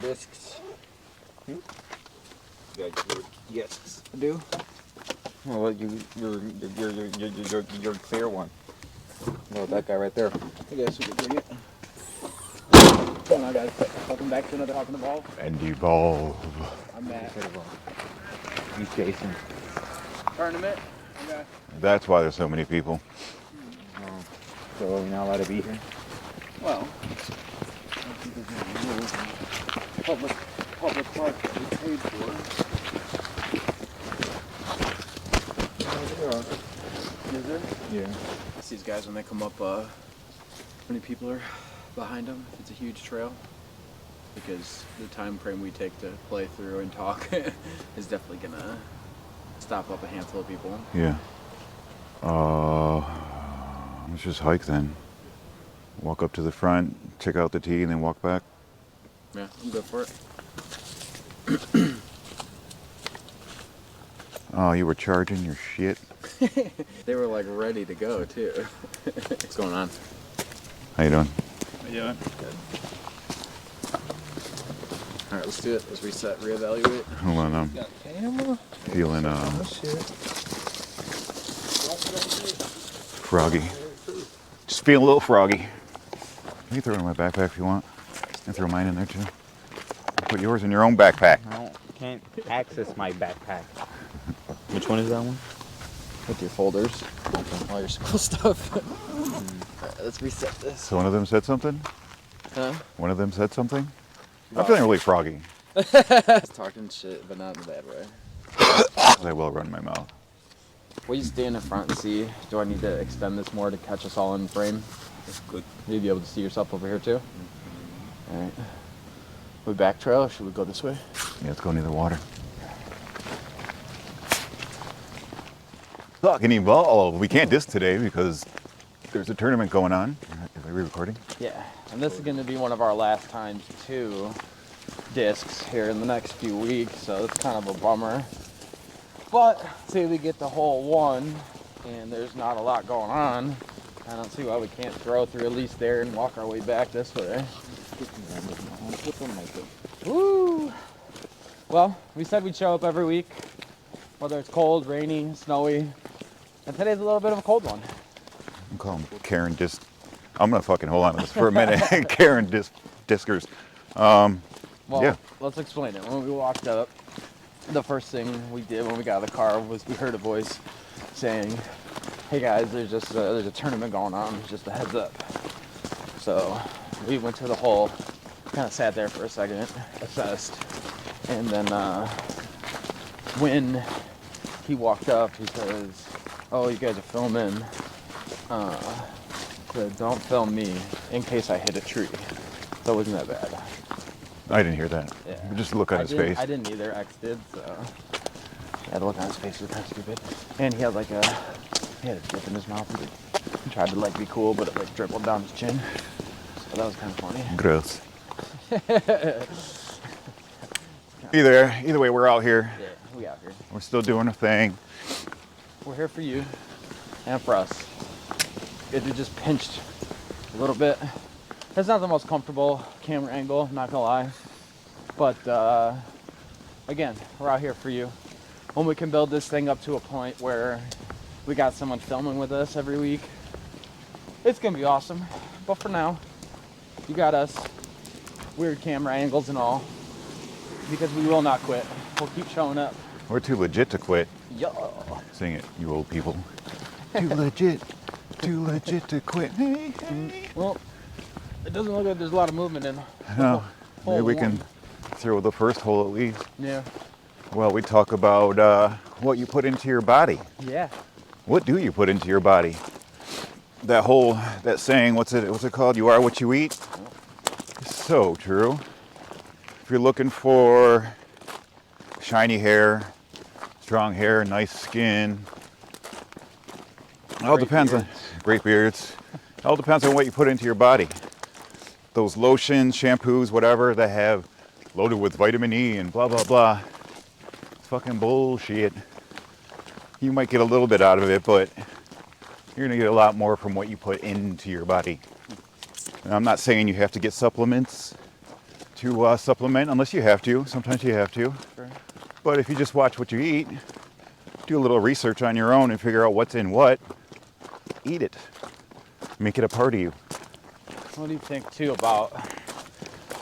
Discs. Yes. I do. Well, you're clear one. No, that guy right there. I guess we could bring it. Come on, guys. Welcome back to another Hop and Evolve. And evolve. I'm Matt. He's Jason. Tournament. Okay. That's why there's so many people. So are we not allowed to be here? Well, I don't think there's any rules. Public park that we paid for. Is there? Yeah. I see these guys when they come up, how many people are behind them. It's a huge trail. Because the time frame we take to play through and talk is definitely gonna stop up a handful of people. Yeah. Let's just hike then. Walk up to the front, check out the tee, and then walk back. Yeah, I'm good for it. Oh, you were charging your shit? They were like ready to go too. What's going on? How you doing? How you doing? Good. All right, let's do it. Let's reset, reevaluate. Hold on, I'm Got camera. feeling Oh shit. froggy. Just feeling a little froggy. You can throw it in my backpack if you want. And throw mine in there too. Put yours in your own backpack. I can't access my backpack. Which one is that one? With your folders, all your school stuff. All right, let's reset this. So one of them said something? Huh? One of them said something? I'm feeling really froggy. Just talking shit, but not in a bad way. Because I will run my mouth. Will you stay in the front and see? Do I need to extend this more to catch us all in frame? That's good. Will you be able to see yourself over here too? All right. We back trail or should we go this way? Yeah, let's go near the water. Fucking evolve. We can't disc today because there's a tournament going on. Is I re-recording? Yeah, and this is going to be one of our last times to discs here in the next few weeks, so it's kind of a bummer. But say we get the hole one and there's not a lot going on, I don't see why we can't throw through at least there and walk our way back this way. Woo! Well, we said we'd show up every week, whether it's cold, rainy, snowy, and today's a little bit of a cold one. I'm calling Karen Disc. I'm going to fucking hold on to this for a minute. Karen Discers. Well, Yeah. let's explain it. When we walked up, the first thing we did when we got out of the car was we heard a voice saying, "Hey guys, there's a tournament going on. Just a heads up." So we went to the hole, kind of sat there for a second, assessed, and then when he walked up, he says, "Oh, you guys are filming. Said, don't film me in case I hit a tree." So it wasn't that bad. I didn't hear that. Yeah. Just look at his face. I didn't either. X did, so yeah, the look on his face was kind of stupid. And he had a dip in his mouth. He tried to like be cool, but it like dribbled down his chin. So that was kind of funny. Gross. Either way, we're out here. Yeah, we out here. We're still doing a thing. We're here for you and for us. It just pinched a little bit. It's not the most comfortable camera angle, not gonna lie. But again, we're out here for you. When we can build this thing up to a point where we got someone filming with us every week, it's gonna be awesome. But for now, you got us. Weird camera angles and all. Because we will not quit. We'll keep showing up. We're too legit to quit. Yo. Sing it, you old people. Too legit to quit. Hey, hey. Well, it doesn't look like there's a lot of movement in. No, hole maybe we one. can throw the first hole at least. Yeah. Well, we talk about what you put into your body. Yeah. What do you put into your body? That saying, what's it called? You are what you eat. So true. If you're looking for shiny hair, strong hair, nice skin, it all depends on great beards. It all depends on what you put into your body. Those lotions, shampoos, whatever that have loaded with vitamin E and blah blah blah. It's fucking bullshit. You might get a little bit out of it, but you're gonna get a lot more from what you put into your body. And I'm not saying you have to get supplements to supplement unless you have to. Sometimes you have to. Sure. But if you just watch what you eat, do a little research on your own and figure out what's in what, eat it. Make it a part of you. What do you think too about,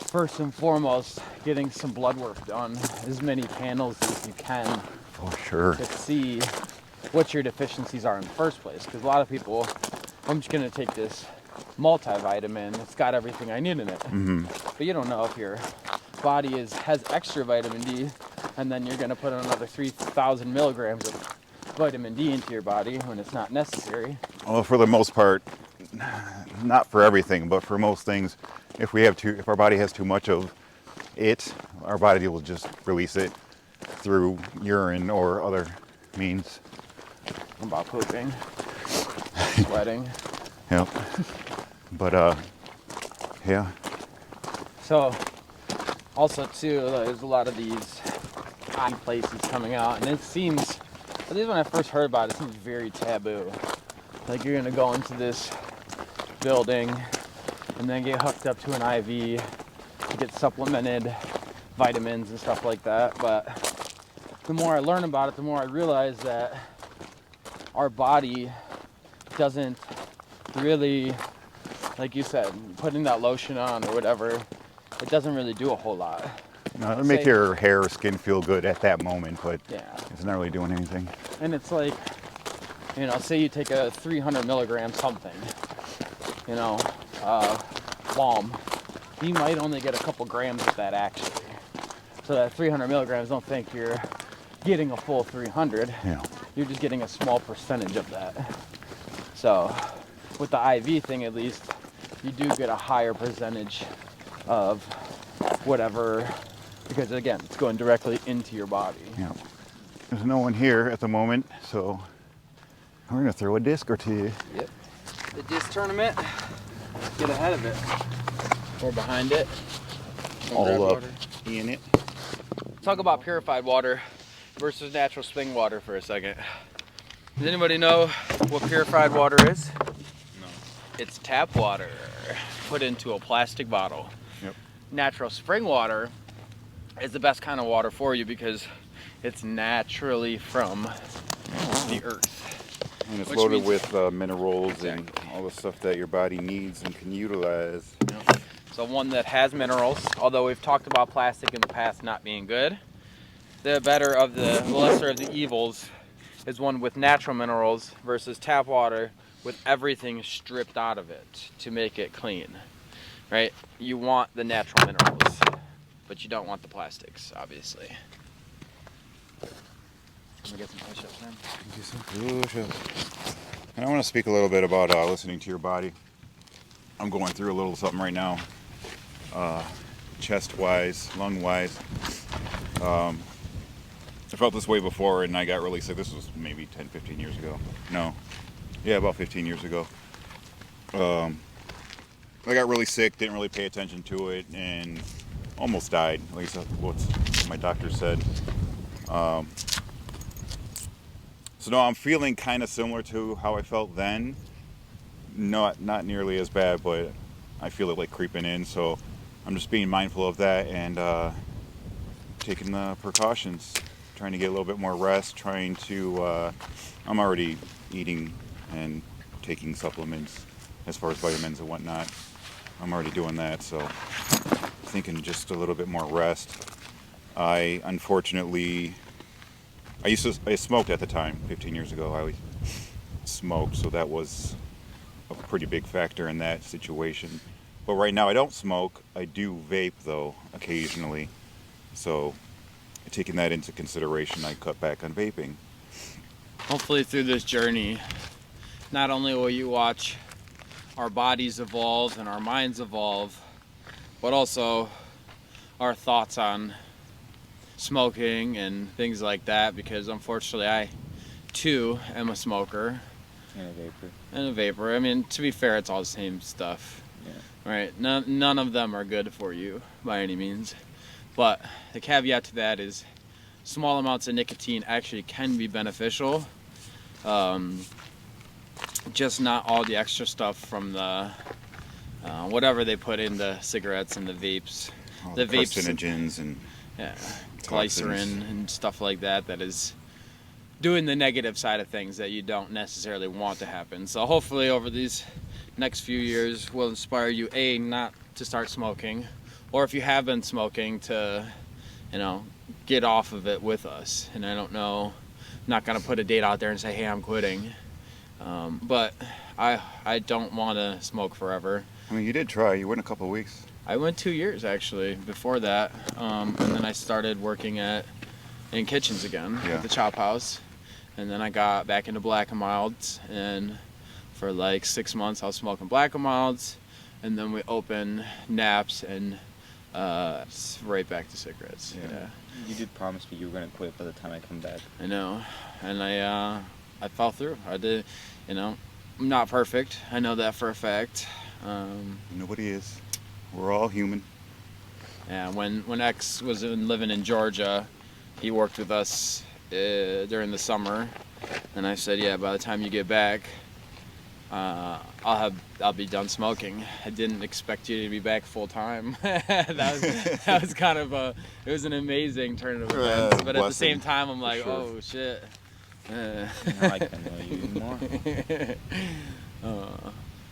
first and foremost, getting some blood work done, as many panels as you can, For sure. to see what your deficiencies are in the first place? Because a lot of people, I'm just going to take this multivitamin, it's got everything I need in it. But you don't know if your body has extra vitamin D, and then you're going to put another 3,000 milligrams of vitamin D into your body when it's not necessary. Well, for the most part, not for everything, but for most things, if our body has too much of it, our body will just release it through urine or other means. What about pooping, sweating? Yep. But yeah. So, also too, there's a lot of these eye places coming out, and it seems, at least when I first heard about it, it seems very taboo. Like you're gonna go into this building and then get hooked up to an IV to get supplemented vitamins and stuff like that. But the more I learn about it, the more I realize that our body doesn't really, like you said, putting that lotion on or whatever, it doesn't really do a whole lot. No, it'll make your hair or skin feel good at that moment, but Yeah. it's not really doing anything. And it's like, you know, say you take a 300 milligram something, you know, balm, you might only get a couple grams of that actually. So that 300 milligrams, don't think you're getting a full 300. Yeah. You're just getting a small percentage of that. So with the IV thing, at least, you do get a higher percentage of whatever, because again, it's going directly into your body. Yeah. There's no one here at the moment, so we're gonna throw a disc or two. Yep. The disc tournament, get ahead of it. Or behind it. All up in it. Talk about purified water versus natural spring water for a second. Does anybody know what purified water is? No. It's tap water put into a plastic bottle. Yep. Natural spring water is the best kind of water for you because it's naturally from the earth. And it's Which loaded means- with minerals and Exactly. all the stuff that your body needs and can utilize. So one that has minerals, although we've talked about plastic in the past not being good, the lesser of the evils is one with natural minerals versus tap water with everything stripped out of it to make it clean, right? You want the natural minerals, but you don't want the plastics, obviously. Let me get some push-ups in. And I want to speak a little bit about listening to your body. I'm going through a little something right now, chest-wise, lung-wise. I felt this way before, and I got really sick. This was maybe 10, 15 years ago. No. Yeah, about 15 years ago. I got really sick, didn't really pay attention to it, and almost died. At least that's what my doctor said. So no, I'm feeling kind of similar to how I felt then. Not nearly as bad, but I feel it like creeping in. So I'm just being mindful of that and taking the precautions. Trying to get a little bit more rest. Trying to. I'm already eating and taking supplements as far as vitamins and whatnot. I'm already doing that. So thinking just a little bit more rest. I unfortunately. I smoked at the time, 15 years ago. I smoked, so that was a pretty big factor in that situation. But right now I don't smoke. I do vape though, occasionally. So taking that into consideration, I cut back on vaping. Hopefully through this journey, not only will you watch our bodies evolve and our minds evolve, but also our thoughts on smoking and things like that, because unfortunately I too am a smoker and a vapor. I mean, to be fair, it's all the same stuff. Yeah. Right? None of them are good for you by any means. But the caveat to that is small amounts of nicotine actually can be beneficial. Just not all the extra stuff from the whatever they put in the cigarettes and the vapes. All the vapes, carcinogens and yeah, toxins. glycerin and stuff like that. That is doing the negative side of things that you don't necessarily want to happen. So hopefully over these next few years will inspire you, A, not to start smoking, or if you have been smoking, to, get off of it with us. And I don't know, I'm not gonna put a date out there and say, hey, I'm quitting, but I don't want to smoke forever. I mean, you did try. You went a couple of weeks. I went 2 years actually before that, and then I started working in kitchens again Yeah. at the Chop House, and then I got back into Black and Milds, and for like 6 months I was smoking Black and Milds, and then we opened Naps, and right back to cigarettes. Yeah. You did promise me you were gonna quit by the time I come back. I know, and I fell through. I did, I'm not perfect. I know that for a fact. Nobody is. We're all human. Yeah, when X was living in Georgia, he worked with us during the summer, and I said, yeah, by the time you get back, I'll be done smoking. I didn't expect you to be back full time. that was kind of it was an amazing turn of events, but at the same time, I'm like, sure. oh shit. Now I can know you more.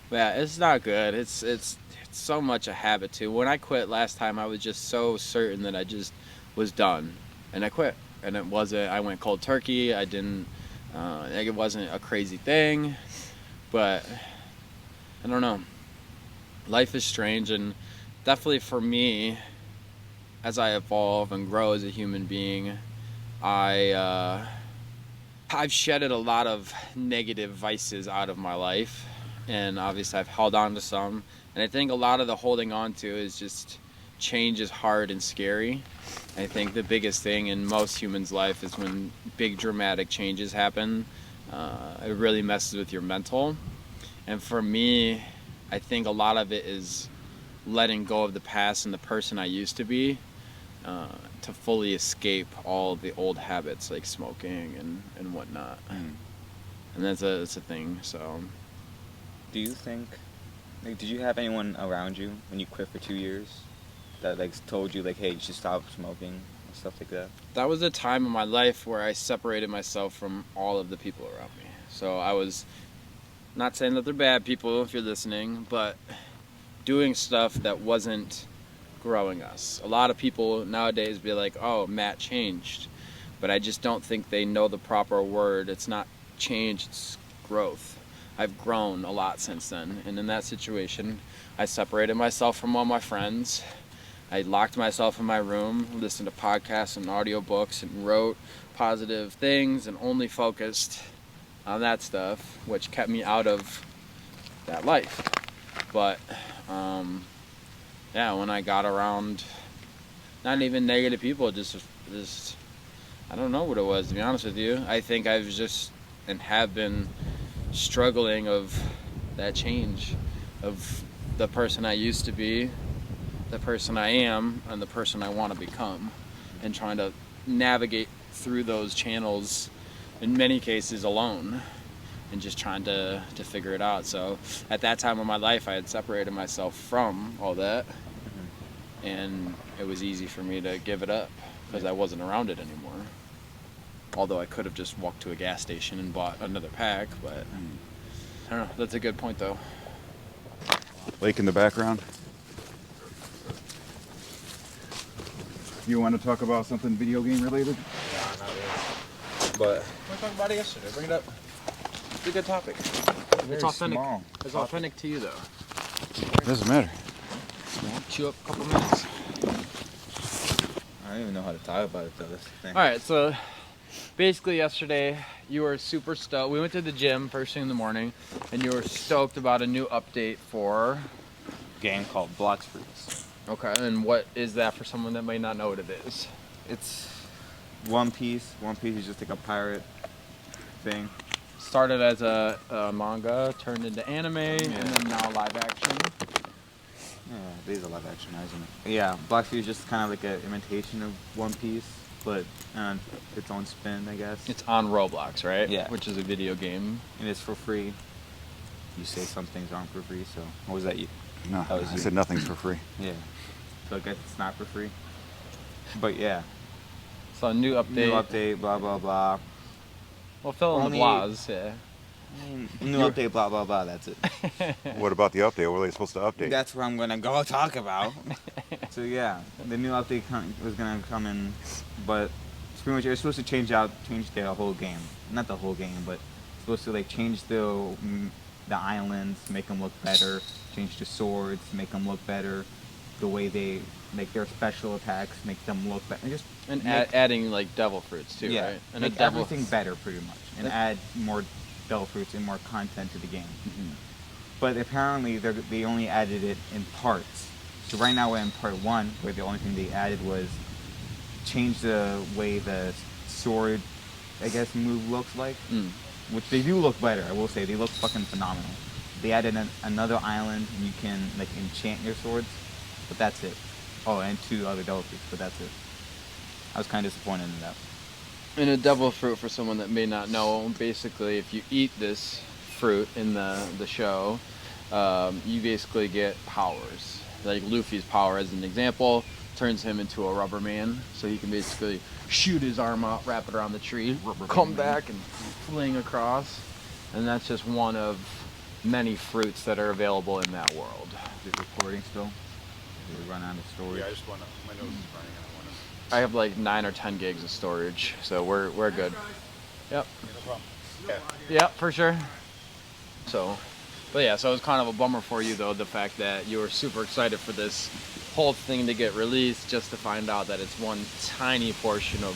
Yeah, it's not good. It's so much a habit too. When I quit last time, I was just so certain that I just was done, and I quit. And it wasn't. I went cold turkey. I didn't. It wasn't a crazy thing, but I don't know. Life is strange, and definitely for me, as I evolve and grow as a human being, I've shedded a lot of negative vices out of my life, and obviously I've held on to some, and I think a lot of the holding on to is just change is hard and scary. I think the biggest thing in most humans' life is when big dramatic changes happen, it really messes with your mental. And for me, I think a lot of it is letting go of the past and the person I used to be, to fully escape all of the old habits like smoking and whatnot. And that's a thing. So Do you think, did you have anyone around you when you quit for 2 years that told you hey, you should stop smoking and stuff like that? that was a time in my life where I separated myself from all of the people around me. So I was not saying that they're bad people if you're listening, but doing stuff that wasn't growing us. A lot of people nowadays be like, oh, Matt changed, but I just don't think they know the proper word. It's not change, it's growth. I've grown a lot since then, and in that situation I separated myself from all my friends. I locked myself in my room, listened to podcasts and audiobooks, and wrote positive things and only focused on that stuff, which kept me out of that life. But yeah, when I got around not even negative people, just I don't know what it was, to be honest with you. I think I've just and have been struggling of that change of the person I used to be, the person I am, and the person I want to become, and trying to navigate through those channels in many cases alone, and just trying to figure it out. So at that time of my life, I had separated myself from all that, and it was easy for me to give it up because I wasn't around it anymore. Although I could have just walked to a gas station and bought another pack, but I don't know. That's a good point, though. Lake in the background. You want to talk about something video game related? Nah, not really. But we talked about it yesterday. Bring it up. It's a good topic. It's authentic. small. It's authentic to you, though. Doesn't matter. Chew up a couple minutes. I don't even know how to talk about it though. That's the thing. All right, so basically yesterday you were super stoked. We went to the gym first thing in the morning, and you were stoked about a new update for. Game called Blox Fruits. Okay, and what is that for someone that may not know what it is? It's One Piece. One Piece is just like a pirate thing. Started as a manga, turned into anime, and then now live action. Yeah, it is a live action, isn't it? Yeah, Blox Fruits is just kind of like an imitation of One Piece, but on its own spin, I guess. It's on Roblox, right? Yeah. Which is a video game. And it's for free. You say some things aren't for free, so what was that? No, That was I you. said nothing's for free. Yeah. so I guess it's not for free. But yeah, So new update. new update, blah blah blah. Well, fill in the Only- blahs. Yeah. New update, blah blah blah. That's it. What about the update? What are they supposed to update? That's what I'm gonna go talk about. So yeah, the new update was gonna come in, but it's pretty much it's supposed to change the whole game. Not the whole game, but it's supposed to like change the islands, make them look better. Change the swords, make them look better. The way they make their special attacks, make them look better. Just And make- adding like devil fruits too, yeah, right? And make a devil everything better pretty much, and add more devil fruits and more content to the game. But apparently they only added it in parts. So right now we're in part 1, where the only thing they added was change the way the sword, I guess, move looks like. Mm. Which they do look better, I will say. They look fucking phenomenal. They added another island, and you can like enchant your swords, but that's it. Oh, and 2 other devil fruits, but that's it. I was kind of disappointed in that. And a devil fruit, for someone that may not know, basically if you eat this fruit in the show, you basically get powers. Like Luffy's power, as an example, turns him into a rubber man, so he can basically shoot his arm out, wrap it around the tree, come back and fling across. And that's just one of many fruits that are available in that world. Is it recording still? Did we run out of storage? Yeah, I just want to. My nose is running. I want to. I have like 9 or 10 gigs of storage, so we're good. Yep. No problem. Yeah. Yeah, for sure. So, but yeah, so it was kind of a bummer for you though, the fact that you were super excited for this whole thing to get released, just to find out that it's one tiny portion of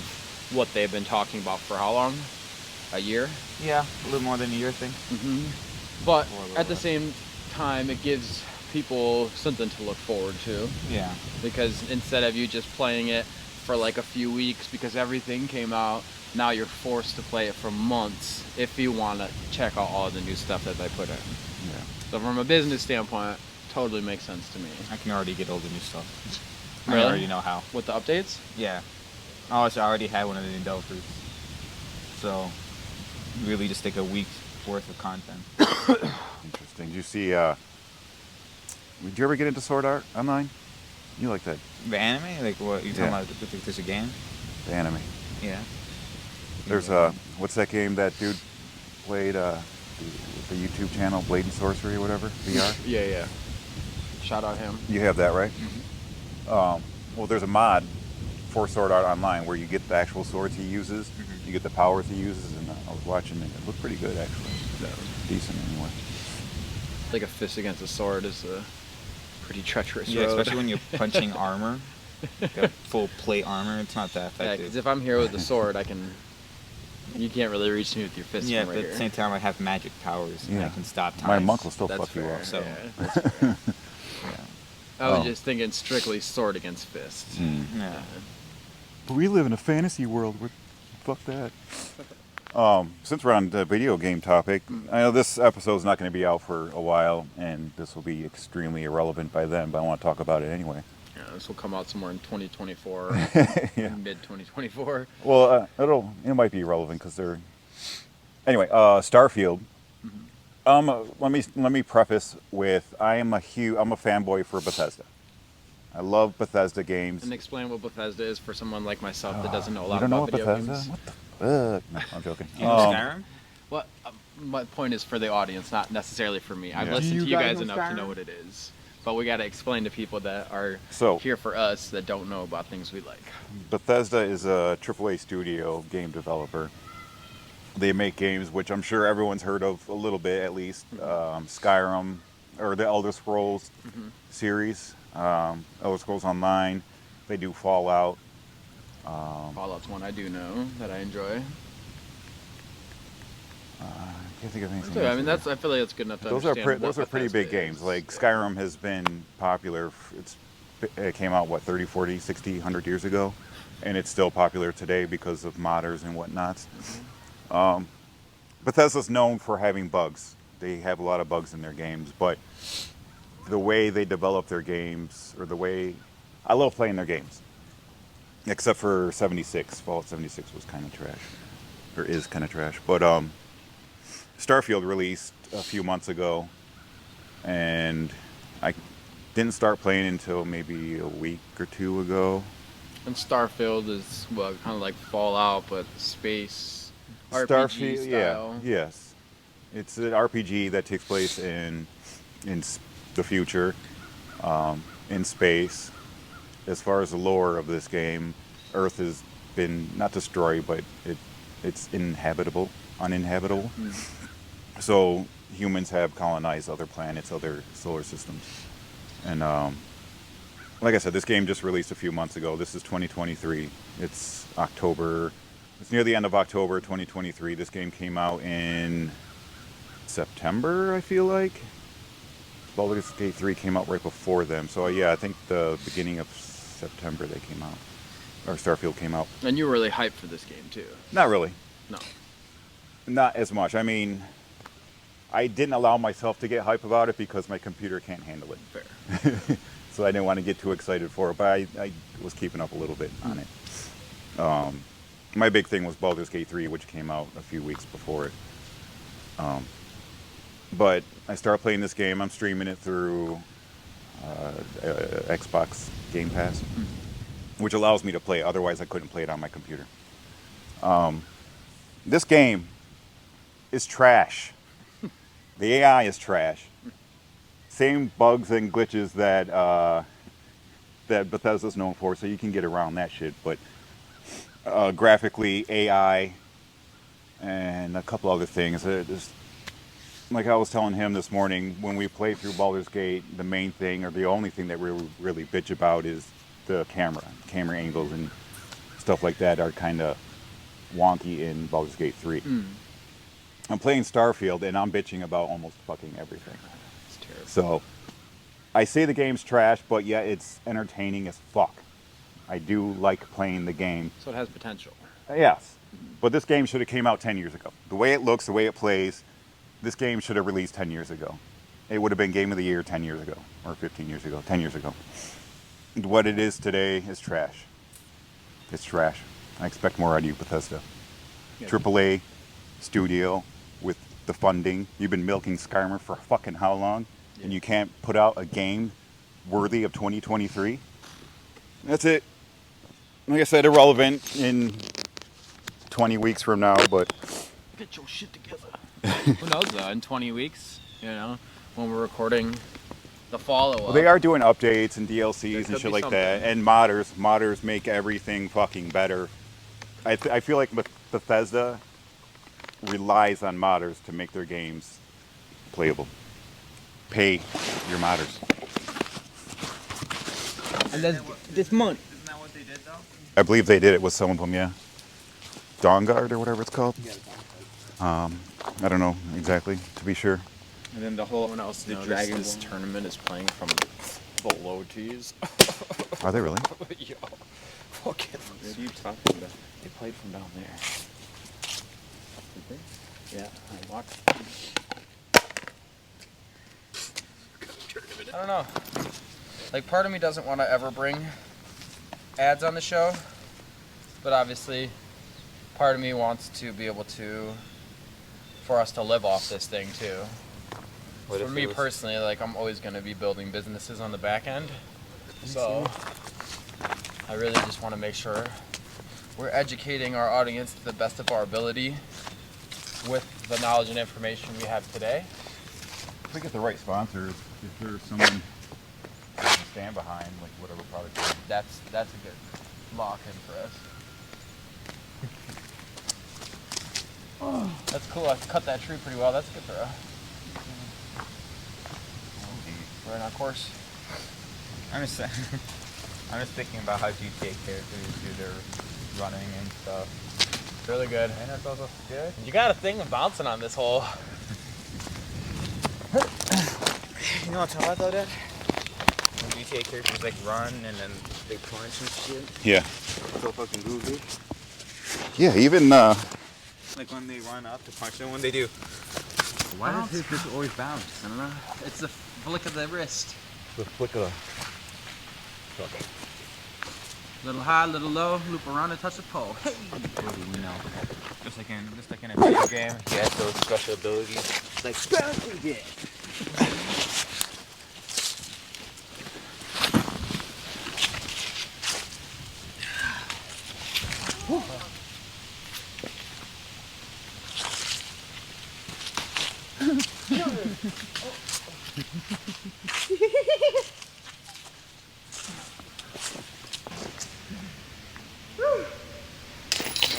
what they've been talking about for how long? A year? Yeah, a little more than a year thing. But Or a little at the less. same time, it gives people something to look forward to, Yeah. because instead of you just playing it for like a few weeks because everything came out, now you're forced to play it for months if you want to check out all the new stuff that they put in. Yeah. So from a business standpoint, totally makes sense to me. I can already get all the new stuff. Really? I already know how. With the updates? Yeah. Oh, so I already had one of the new devil fruits. So, really just take a week's worth of content. Interesting. Did you see? Did you ever get into Sword Art Online? You like that? The anime? Like what? You talking Yeah. about there's a game? The anime. Yeah. There's what's that game that dude played? The YouTube channel Blade and Sorcery or whatever VR. Yeah. Shout out him. You have that, right? Well, there's a mod for Sword Art Online where you get the actual swords he uses, you get the powers he uses, and I was watching it. It looked pretty good, actually. Decent, anyway. Like a fist against a sword is a pretty treacherous Yeah, road. especially when you're punching armor. Like full plate armor, it's not that Yeah, effective. because if I'm here with the sword, you can't really reach me with your fist Yeah, from but right at the here. same time I have magic powers and I Yeah. can stop time. My monk will still That's fuck you fair. up. So- Yeah, that's fair. Yeah. I was Oh. just thinking strictly sword against fist. Yeah. But we live in a fantasy world. Fuck that. Since we're on the video game topic, I know this episode's not going to be out for a while, and this will be extremely irrelevant by then, but I want to talk about it anyway. Yeah, this will come out somewhere in 2024, Yeah. mid 2024. Well, it might be relevant because they're. Anyway, Starfield. Let me preface with I'm a fanboy for Bethesda. I love Bethesda games. And explain what Bethesda is for someone like myself that doesn't know a You lot don't know about what video Bethesda? games. What the fuck? No, I'm joking. You know Skyrim? Well, my point is for the audience, not necessarily for me. I've Yeah. listened Do to you you guys guys know enough to Skyrim? know what it is. But we got to explain to people that are So- here for us that don't know about things we like. Bethesda is a AAA studio game developer. They make games which I'm sure everyone's heard of a little bit at least. Skyrim, or the Elder Scrolls series, Elder Scrolls Online. They do Fallout. Fallout's one I do know that I enjoy. I can't think of anything So, I else. mean, I feel like that's good enough to Those are understand. those what are pretty Bethesda big games. is. Like Skyrim has been popular. It came out 30, 40, 60, 100 years ago, and it's still popular today because of modders and whatnot. Bethesda's known for having bugs. They have a lot of bugs in their games, but the way they develop their games, or the way I love playing their games, except for 76. Fallout 76 was kind of trash, or is kind of trash. But Starfield released a few months ago, and Didn't start playing until maybe a week or two ago. And Starfield is what kind of like Fallout, but space RPG Starfield, style. yeah, yes. It's an RPG that takes place in the future, in space. As far as the lore of this game, Earth has been not destroyed, but it's uninhabitable. So humans have colonized other planets, other solar systems, and like I said, this game just released a few months ago. This is 2023. It's October. It's near the end of October 2023. This game came out in September, I feel like. Baldur's Gate 3 came out right before them. So yeah, I think the beginning of September they came out. Or Starfield came out. And you were really hyped for this game too. Not really. No. Not as much. I mean, I didn't allow myself to get hype about it because my computer can't handle it. Fair. So I didn't want to get too excited for it, but I was keeping up a little bit on it. My big thing was Baldur's Gate 3, which came out a few weeks before it. But I started playing this game. I'm streaming it through Xbox Game Pass, which allows me to play it. Otherwise, I couldn't play it on my computer. This game is trash. The AI is trash. Same bugs and glitches that that Bethesda's known for, so you can get around that shit. But graphically, AI and a couple other things. Like I was telling him this morning, when we play through Baldur's Gate, the main thing, or the only thing that we really bitch about is the camera angles and stuff like that are kind of wonky in Baldur's Gate 3. I'm playing Starfield, and I'm bitching about almost fucking everything. It's terrible. So, I say the game's trash, but yeah, it's entertaining as fuck. I do like playing the game. So it has potential. Yes, but this game should have came out 10 years ago. The way it looks, the way it plays, this game should have released 10 years ago. It would have been Game of the Year 10 years ago, or 15 years ago, 10 years ago. What it is today is trash. It's trash. I expect more out of you, Bethesda. Yeah. AAA studio with the funding. You've been milking Skyrim for fucking how long? Yeah. And you can't put out a game worthy of 2023? That's it. Like I said, irrelevant in 20 weeks from now, but Get your shit together. Who knows though? In 20 weeks, you know, when we're recording the follow-up. well, they are doing updates and There DLCs and could shit be like something. that. And modders make everything fucking better. I feel like Bethesda relies on modders to make their games playable. Pay your modders. And then this month. Isn't that what they did though? I believe they did it with some of them, yeah. Dawnguard or whatever it's called. I don't know exactly, to be sure. And then the whole Everyone else the knows Dragon this Ball. tournament is playing from the low tees. Are they really? Yo, fucking. What are you talking about? They played from down there. Did they? Yeah, I watched. I don't know. Like, part of me doesn't want to ever bring ads on the show, but obviously, part of me wants to be able to, for us to live off this thing too. For me personally, like, I'm always going to be building businesses on the back end, so I really just want to make sure we're educating our audience to the best of our ability with the knowledge and information we have today. If we get the right sponsors, if there's someone who can stand behind, like whatever product. That's a good lock-in for us. That's cool. I cut that tree pretty well. That's a good throw. We're in our course. I'm just I'm just thinking about how GTA characters do their running and stuff. It's really good. And it's also good. You got a thing of bouncing on this hole. You know what I'm talking about though, Dad? When GTA characters like run and then they punch and shit. Yeah. So fucking goofy. Yeah, even Like when they run up to punch them, when they do. Why does his just always bounce? I don't know. It's the flick of the wrist. The flick of Little high, little low, loop around and touch the pole. Hey! What do we know? Just like in a video game, he has those special abilities. Like bouncing it. What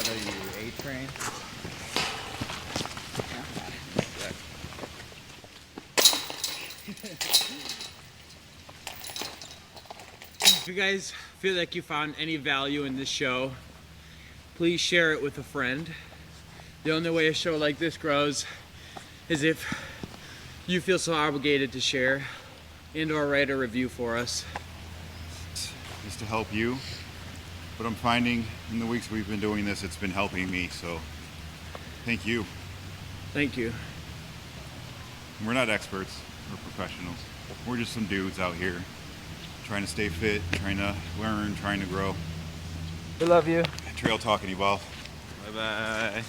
are you, A-Train? If you guys feel like you found any value in this show, please share it with a friend. The only way a show like this grows is if you feel so obligated to share and or write a review for us. Just to help you. But I'm finding in the weeks we've been doing this, it's been helping me. So thank you. Thank you. We're not experts or professionals. We're just some dudes out here trying to stay fit, trying to learn, trying to grow. We love you. Trail Talk and Evolve. Bye-bye.